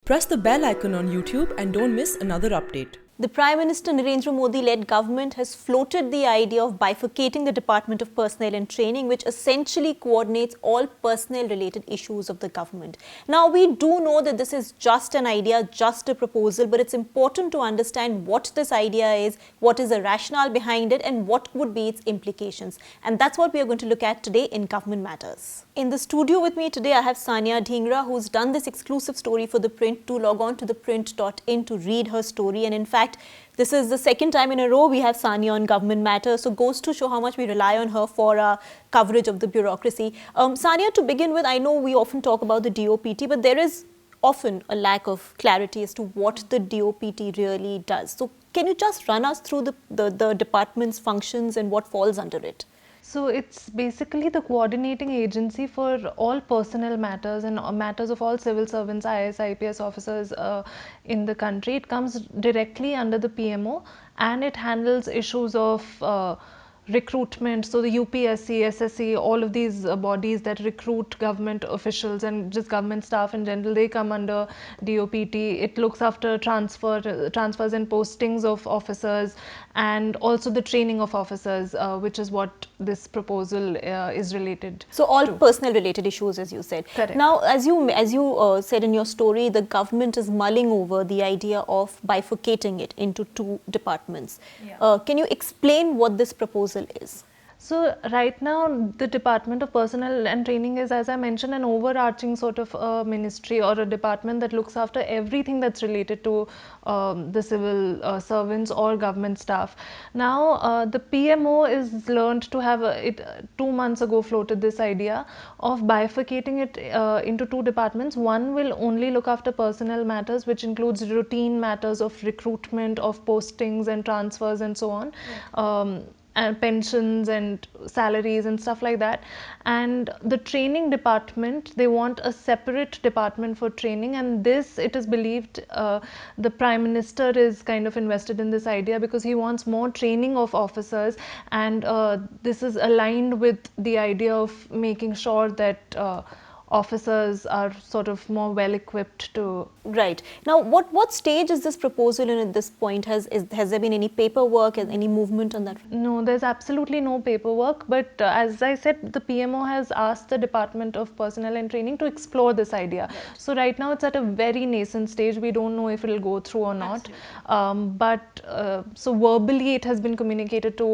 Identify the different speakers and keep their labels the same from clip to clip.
Speaker 1: Press the bell icon on YouTube and don't miss another update.
Speaker 2: The Prime Minister Narendra Modi-led government has floated the idea of bifurcating the Department of Personnel and Training, which essentially coordinates all personnel-related issues of the government. Now, we do know that this is just an idea, just a proposal, but it's important to understand what this idea is, what is the rationale behind it, and what would be its implications. And that's what we are going to look at today in Government Matters. In the studio with me today, I have Sania Dhingra, who's done this exclusive story for The Print. Do log on to theprint.in to read her story. And in fact, this is the second time in a row we have Sania on Government Matters, so goes to show how much we rely on her for our coverage of the bureaucracy. Sania, to begin with, I know we often talk about the DOPT, but there is often a lack of clarity as to what the DOPT really does. So can you just run us through the department's functions and what falls under it?
Speaker 3: So it's basically the coordinating agency for all personnel matters and matters of all civil servants, IAS, IPS officers in the country. It comes directly under the PMO and it handles issues of recruitment. So the UPSC, SSC, all of these bodies that recruit government officials and just government staff in general, they come under DOPT. It looks after transfers and postings of officers and also the training of officers, which is what this proposal is related
Speaker 2: So all
Speaker 3: to.
Speaker 2: personnel related issues, as you said.
Speaker 3: Correct.
Speaker 2: Now, as you said in your story, the government is mulling over the idea of bifurcating it into two departments.
Speaker 3: Yeah.
Speaker 2: Can you explain what this proposal is?
Speaker 3: So right now the Department of Personnel and Training is, as I mentioned, an overarching sort of ministry or a department that looks after everything that's related to the civil servants or government staff. Now the PMO is learned to have, 2 months ago floated this idea of bifurcating it into two departments. One will only look after personnel matters, which includes routine matters of recruitment, of postings and transfers and so on.
Speaker 2: Yeah.
Speaker 3: And pensions and salaries and stuff like that. And the training department, they want a separate department for training, and this, it is believed, the Prime Minister is kind of invested in this idea because he wants more training of officers, and this is aligned with the idea of making sure that officers are sort of more well equipped to.
Speaker 2: Right. Now, what stage is this proposal in at this point? Has there been any paperwork, any movement on that?
Speaker 3: No, there's absolutely no paperwork, but as I said, the PMO has asked the Department of Personnel and Training to explore this idea. Right. So right now it's at a very nascent stage. We don't know if it'll go through or not. So verbally it has been communicated to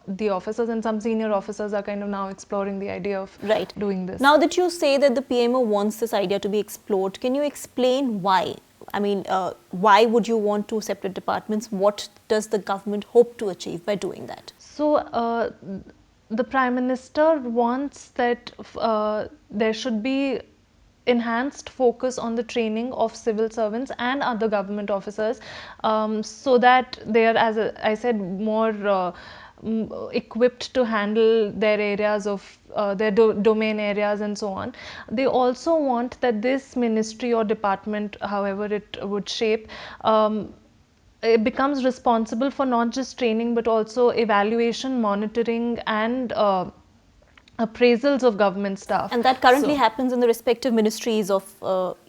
Speaker 3: the officers, and some senior officers are kind of now exploring the idea of doing this.
Speaker 2: Now that you say that the PMO wants this idea to be explored, can you explain why? I mean, why would you want two separate departments? What does the government hope to achieve by doing that?
Speaker 3: So the Prime Minister wants that there should be enhanced focus on the training of civil servants and other government officers, so that they are, as I said, more equipped to handle their areas of their domain areas and so on. They also want that this ministry or department, however it would shape, it becomes responsible for not just training but also evaluation, monitoring and appraisals of government staff.
Speaker 2: And that currently happens in the respective ministries of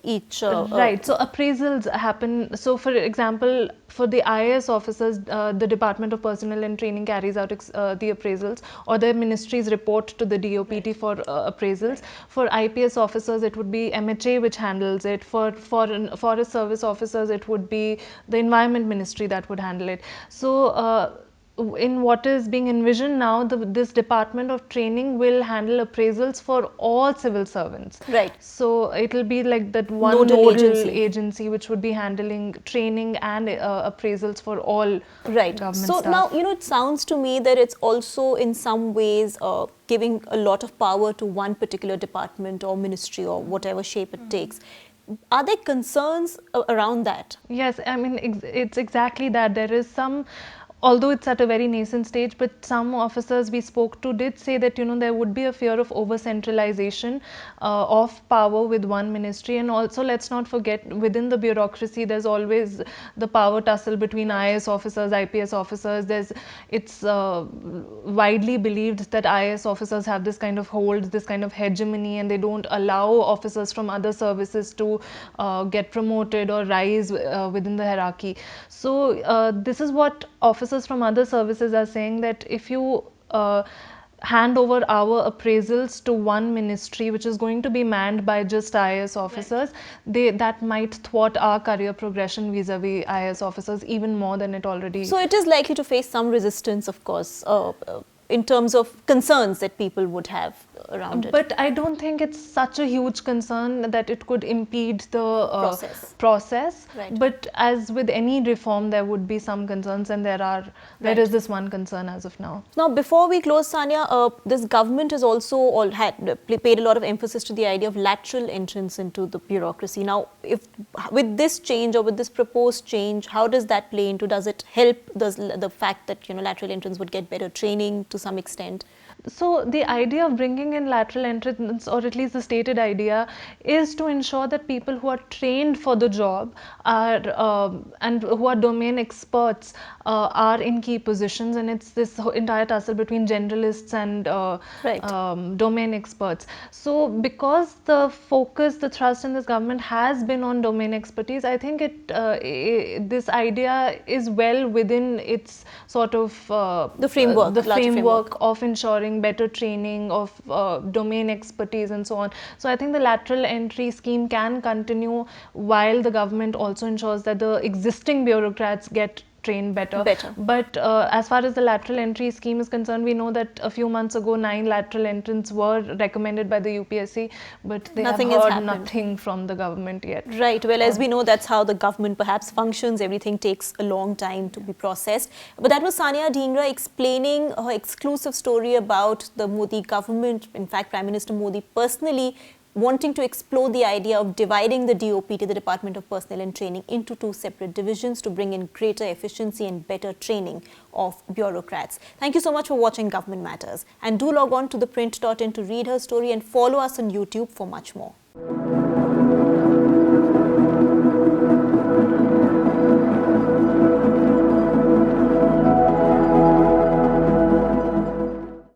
Speaker 2: each.
Speaker 3: Right. So appraisals happen. So for example, for the IAS officers, the Department of Personnel and Training carries out the appraisals, or their ministries report to the DOPT for appraisals. For IPS officers, it would be MHA which handles it. For forest service officers, it would be the Environment Ministry that would handle it. So in what is being envisioned now, this Department of Training will handle appraisals for all civil servants.
Speaker 2: Right.
Speaker 3: So it will be like that one nodal agency which would be handling training and appraisals for all government staff.
Speaker 2: So now, it sounds to me that it's also in some ways giving a lot of power to one particular department or ministry or whatever shape it takes. Are there concerns around that?
Speaker 3: Yes, I mean, it's exactly that. There is some although it's at a very nascent stage, but some officers we spoke to did say that, you know, there would be a fear of over centralization of power with one ministry. And also, let's not forget, within the bureaucracy there's always the power tussle between IAS officers, IPS officers. It's widely believed that IAS officers have this kind of hold, this kind of hegemony, and they don't allow officers from other services to get promoted or rise within the hierarchy. So this is what officers from other services are saying, that if you hand over our appraisals to one ministry which is going to be manned by just IAS officers, that might thwart our career progression vis-a-vis IAS officers even more than it already.
Speaker 2: So it is likely to face some resistance, of course, in terms of concerns that people would have around it.
Speaker 3: But I don't think it's such a huge concern that it could impede the process.
Speaker 2: Right.
Speaker 3: But as with any reform, there would be some concerns, and there is this one concern as of now.
Speaker 2: Now, before we close, Sania, this government has also paid a lot of emphasis to the idea of lateral entrance into the bureaucracy. Now, with this change, or with this proposed change, how does that play into? Does it help the fact that, you know, lateral entrance would get better training to some extent?
Speaker 3: So the idea of bringing in lateral entrance, or at least the stated idea, is to ensure that people who are trained for the job are and who are domain experts are in key positions, and it's this entire tussle between generalists and domain experts. So because the focus, the thrust in this government has been on domain expertise, I think this idea is well within its sort of
Speaker 2: the framework
Speaker 3: of ensuring better training of domain expertise and so on. So I think the lateral entry scheme can continue while the government also ensures that the existing bureaucrats get trained better. But as far as the lateral entry scheme is concerned, we know that a few months ago 9 lateral entrants were recommended by the UPSC, but they have heard nothing from the government yet.
Speaker 2: Right. Well, as we know, that's how the government perhaps functions. Everything takes a long time to be processed. But that was Sania Dhingra explaining her exclusive story about the Modi government. In fact, Prime Minister Modi personally wanting to explore the idea of dividing the DOP, the Department of Personnel and Training, into 2 separate divisions to bring in greater efficiency and better training of bureaucrats. Thank you so much for watching Government Matters, and do log on to theprint.in to read her story and follow us on YouTube for much more.